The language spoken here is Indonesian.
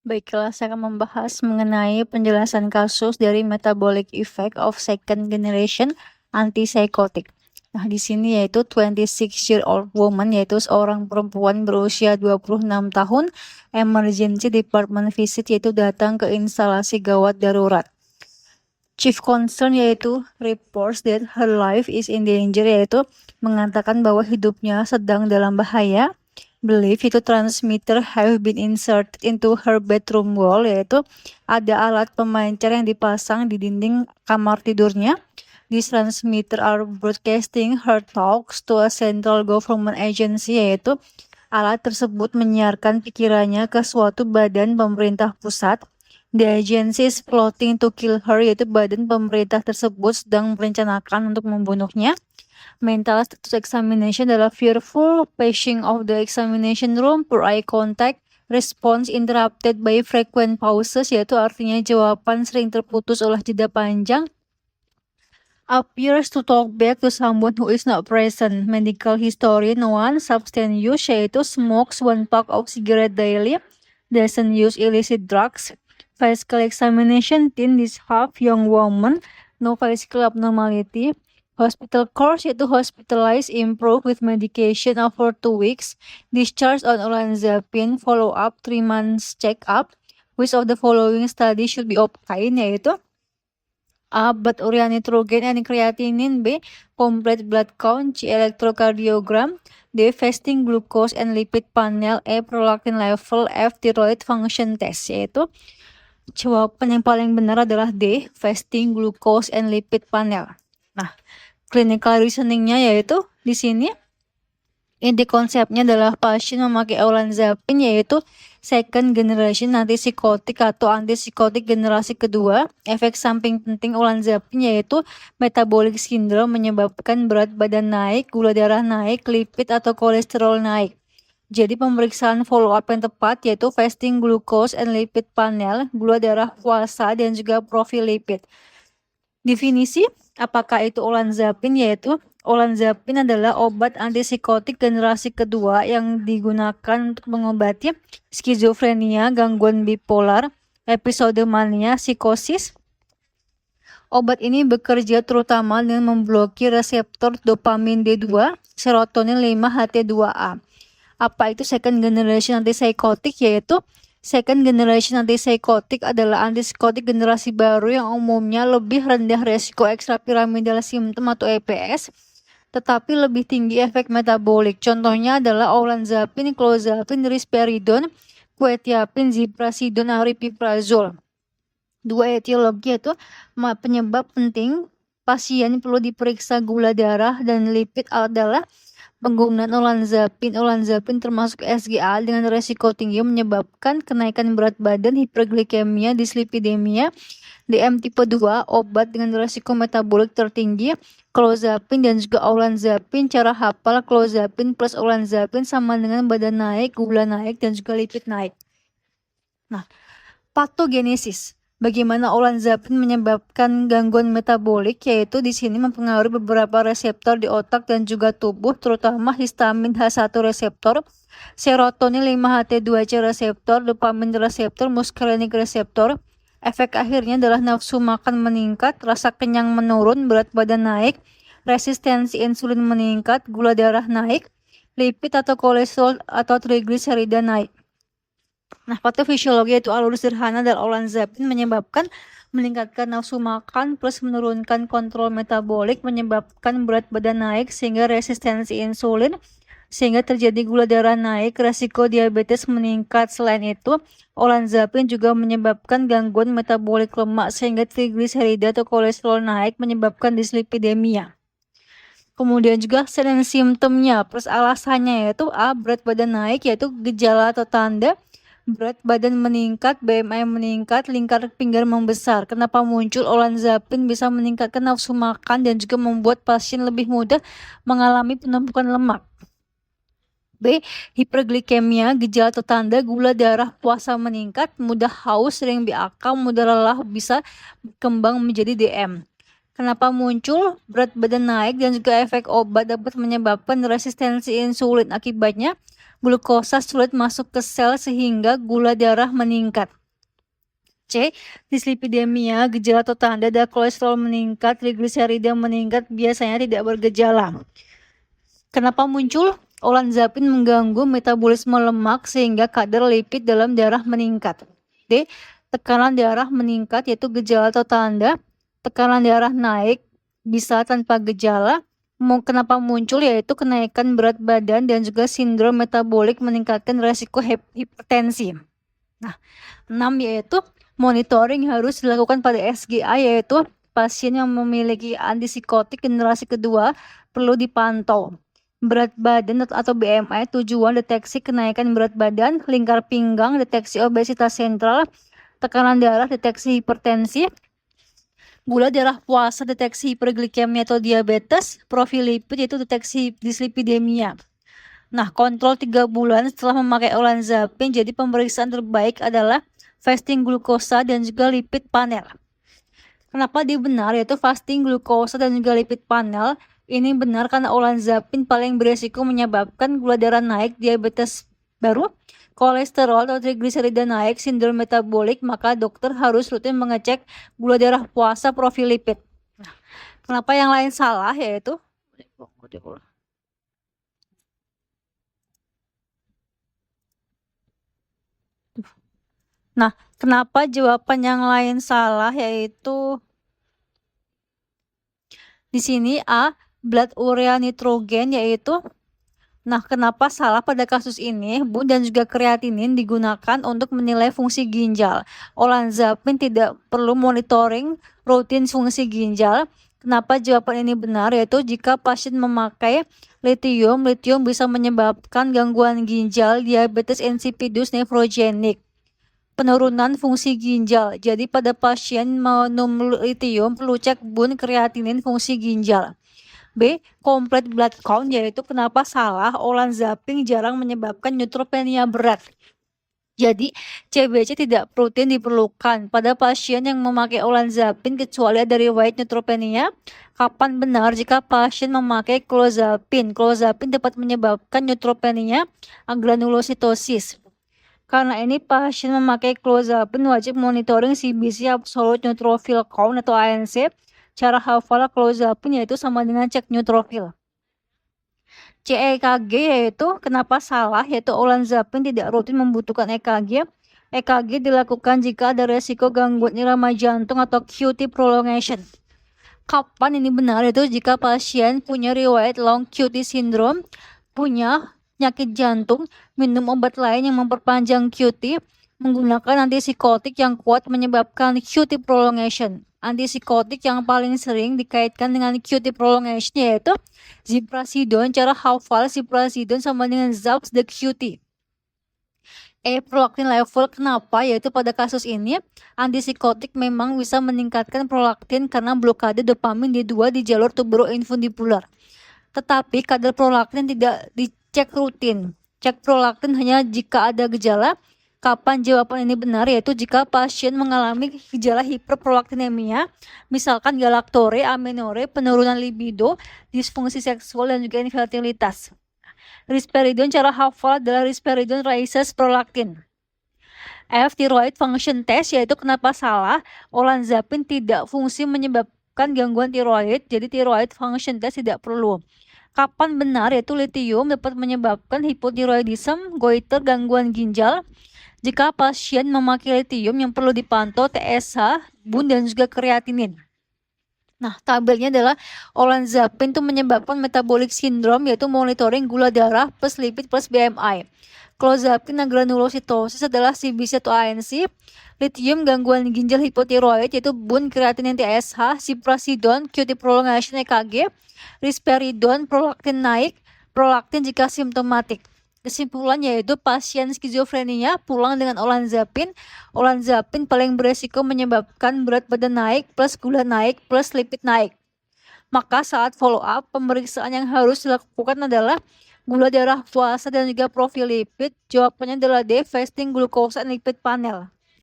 Baiklah, saya akan membahas mengenai penjelasan kasus dari metabolic effect of second generation antipsychotic. Nah, di sini yaitu 26-year-old woman, yaitu seorang perempuan berusia 26 tahun, emergency department visit, yaitu datang ke instalasi gawat darurat. Chief concern yaitu reports that her life is in danger, yaitu mengatakan bahwa hidupnya sedang dalam bahaya. Believe itu transmitter have been inserted into her bedroom wall, yaitu ada alat pemancar yang dipasang di dinding kamar tidurnya. These transmitter are broadcasting her talks to a central government agency, yaitu alat tersebut menyiarkan pikirannya ke suatu badan pemerintah pusat. The agency is plotting to kill her, yaitu badan pemerintah tersebut sedang merencanakan untuk membunuhnya. Mental status examination adalah fearful, pacing of the examination room, poor eye contact, response interrupted by frequent pauses, yaitu artinya jawaban sering terputus oleh jeda panjang. Appears to talk back to someone who is not present. Medical historian 1, substance use, yaitu smokes 1 pack of cigarette daily, doesn't use illicit drugs. Physical examination, teen, this half young woman, no physical abnormality. Hospital course, yaitu hospitalized, improve with medication over 2 weeks. Discharge on olanzapine, follow up 3 months check up. Which of the following study should be obtained, yaitu A. Blood urea nitrogen and creatinine. B. Complete blood count. C. Electrocardiogram. D. Fasting glucose and lipid panel. E. Prolactin level. F. Thyroid function test, yaitu jawaban yang paling benar adalah D. Fasting glucose and lipid panel. Nah, clinical reasoningnya yaitu di sini inti konsepnya adalah pasien memakai olanzapine, yaitu second generation antipsikotik atau antipsikotik generasi kedua. Efek samping penting olanzapine yaitu metabolic syndrome, menyebabkan berat badan naik, gula darah naik, lipid atau kolesterol naik. Jadi pemeriksaan follow up yang tepat yaitu fasting glucose and lipid panel, gula darah puasa, dan juga profil lipid. Definisi apakah itu olanzapine, yaitu olanzapine adalah obat antipsikotik generasi kedua yang digunakan untuk mengobati skizofrenia, gangguan bipolar, episode mania, psikosis. Obat ini bekerja terutama dengan memblokir reseptor dopamin D2, serotonin 5-HT2A. Apa itu second generation antipsychotic? Yaitu second generation antipsychotic adalah antipsikotik generasi baru yang umumnya lebih rendah resiko ekstrapiramidal symptom atau EPS, tetapi lebih tinggi efek metabolik. Contohnya adalah olanzapine, clozapine, risperidone, quetiapine, ziprasidone, aripiprazole. Dua etiologi yaitu penyebab penting pasien perlu diperiksa gula darah dan lipid adalah penggunaan olanzapine. Olanzapine termasuk SGA dengan resiko tinggi menyebabkan kenaikan berat badan, hiperglikemia, dislipidemia. DM tipe 2, obat dengan resiko metabolik tertinggi, clozapine dan juga olanzapine. Cara hafal, clozapine plus olanzapine sama dengan badan naik, gula naik, dan juga lipid naik. Nah, patogenesis. Bagaimana olanzapine menyebabkan gangguan metabolik, yaitu di sini mempengaruhi beberapa reseptor di otak dan juga tubuh, terutama histamin H1 reseptor, serotonin 5-HT2C reseptor, dopamin reseptor, muscarinic reseptor. Efek akhirnya adalah nafsu makan meningkat, rasa kenyang menurun, berat badan naik, resistensi insulin meningkat, gula darah naik, lipid atau kolesterol atau trigliserida naik. Nah, patofisiologi yaitu alur sederhana dari olanzapine menyebabkan meningkatkan nafsu makan plus menurunkan kontrol metabolik, menyebabkan berat badan naik sehingga resistensi insulin, sehingga terjadi gula darah naik, resiko diabetes meningkat. Selain itu, olanzapine juga menyebabkan gangguan metabolik lemak sehingga trigliserida atau kolesterol naik, menyebabkan dislipidemia. Kemudian juga selain simptomnya plus alasannya yaitu A. Berat badan naik, yaitu gejala atau tanda berat badan meningkat, BMI meningkat, lingkar pinggang membesar. Kenapa muncul olanzapine? Bisa meningkatkan nafsu makan dan juga membuat pasien lebih mudah mengalami penumpukan lemak. B. Hiperglikemia, gejala atau tanda gula darah puasa meningkat, mudah haus, sering BAK, mudah lelah, bisa berkembang menjadi DM. Kenapa muncul? Berat badan naik dan juga efek obat dapat menyebabkan resistensi insulin. Akibatnya glukosa sulit masuk ke sel sehingga gula darah meningkat. C. Dislipidemia, gejala atau tanda ada kolesterol meningkat, trigliserida meningkat, biasanya tidak bergejala. Kenapa muncul? Olanzapin mengganggu metabolisme lemak sehingga kadar lipid dalam darah meningkat. D. Tekanan darah meningkat, yaitu gejala atau tanda. Tekanan darah naik bisa tanpa gejala. Kenapa muncul? Yaitu kenaikan berat badan dan juga sindrom metabolik meningkatkan resiko hipertensi. Nah, 6 yaitu monitoring harus dilakukan pada SGA, yaitu pasien yang memiliki antipsikotik generasi kedua perlu dipantau. Berat badan atau BMI, tujuan deteksi kenaikan berat badan, lingkar pinggang, deteksi obesitas sentral, tekanan darah, deteksi hipertensi, gula darah puasa, deteksi hiperglikemia atau diabetes, profil lipid yaitu deteksi dislipidemia. Nah, kontrol 3 bulan setelah memakai olanzapin, jadi pemeriksaan terbaik adalah fasting glukosa dan juga lipid panel. Kenapa dia benar? Yaitu fasting glukosa dan juga lipid panel ini benar karena olanzapin paling beresiko menyebabkan gula darah naik, diabetes baru, kolesterol atau trigliserida naik, sindrom metabolik, maka dokter harus rutin mengecek gula darah puasa, profil lipid. Nah, kenapa yang lain salah? Yaitu Nah, kenapa jawaban yang lain salah? Yaitu di sini A, blood urea nitrogen, yaitu kenapa salah pada kasus ini? Bun dan juga kreatinin digunakan untuk menilai fungsi ginjal. Olanzapin tidak perlu monitoring rutin fungsi ginjal. Kenapa jawaban ini benar? Yaitu jika pasien memakai lithium bisa menyebabkan gangguan ginjal, diabetes insipidus, nefrogenik, penurunan fungsi ginjal. Jadi pada pasien minum lithium perlu cek bun, kreatinin, fungsi ginjal. B. Complete blood count, yaitu kenapa salah? Olanzapin jarang menyebabkan neutropenia berat. Jadi CBC tidak rutin diperlukan pada pasien yang memakai olanzapin kecuali ada riwayat neutropenia. Kapan benar? Jika pasien memakai clozapin. Clozapin dapat menyebabkan neutropenia granulositosis. Karena ini pasien memakai clozapin wajib monitoring CBC absolute neutrophil count atau ANC. Cara hafal clozapin yaitu sama dengan cek neutrophil. EKG yaitu kenapa salah? Yaitu olanzapin tidak rutin membutuhkan EKG. EKG dilakukan jika ada resiko gangguan irama jantung atau QT prolongation. Kapan ini benar? Yaitu jika pasien punya riwayat long QT syndrome, punya penyakit jantung, minum obat lain yang memperpanjang QT, menggunakan antipsikotik yang kuat menyebabkan QT prolongation. Antipsikotik yang paling sering dikaitkan dengan QT prolongation yaitu ziprasidon. Cara hafal ziprasidon sama dengan Zalps the QT. Prolaktin level, kenapa? Yaitu pada kasus ini antipsikotik memang bisa meningkatkan prolaktin karena blokade dopamin D2 di jalur tuberoinfundibular. Tetapi kadar prolaktin tidak dicek rutin. Cek prolaktin hanya jika ada gejala. Kapan jawaban ini benar? Yaitu jika pasien mengalami gejala hiperprolaktinemia, misalkan galaktore, amenore, penurunan libido, disfungsi seksual, dan juga infertilitas. Risperidon, cara hafal adalah risperidon raises prolaktin. F. Thyroid function test, yaitu kenapa salah? Olanzapin tidak fungsi menyebabkan gangguan tiroid, jadi thyroid function test tidak perlu. Kapan benar? Yaitu lithium dapat menyebabkan hipotiroidism, goiter, gangguan ginjal. Jika pasien memakai lithium yang perlu dipantau TSH, bun, dan juga kreatinin. Nah, tabelnya adalah olanzapin itu menyebabkan metabolic syndrome, yaitu monitoring gula darah plus lipid plus BMI. Clozapin granulositosis adalah CBC atau ANC. Lithium gangguan ginjal hipotiroid, yaitu bun, kreatinin, TSH. Ziprasidon QT prolongation, EKG. Risperidon prolaktin naik, prolaktin jika simptomatik. Kesimpulan yaitu pasien skizofrenia pulang dengan olanzapin. Olanzapin paling beresiko menyebabkan berat badan naik plus gula naik plus lipid naik. Maka saat follow up, pemeriksaan yang harus dilakukan adalah gula darah puasa dan juga profil lipid. Jawabannya adalah D, fasting glukosa dan lipid panel.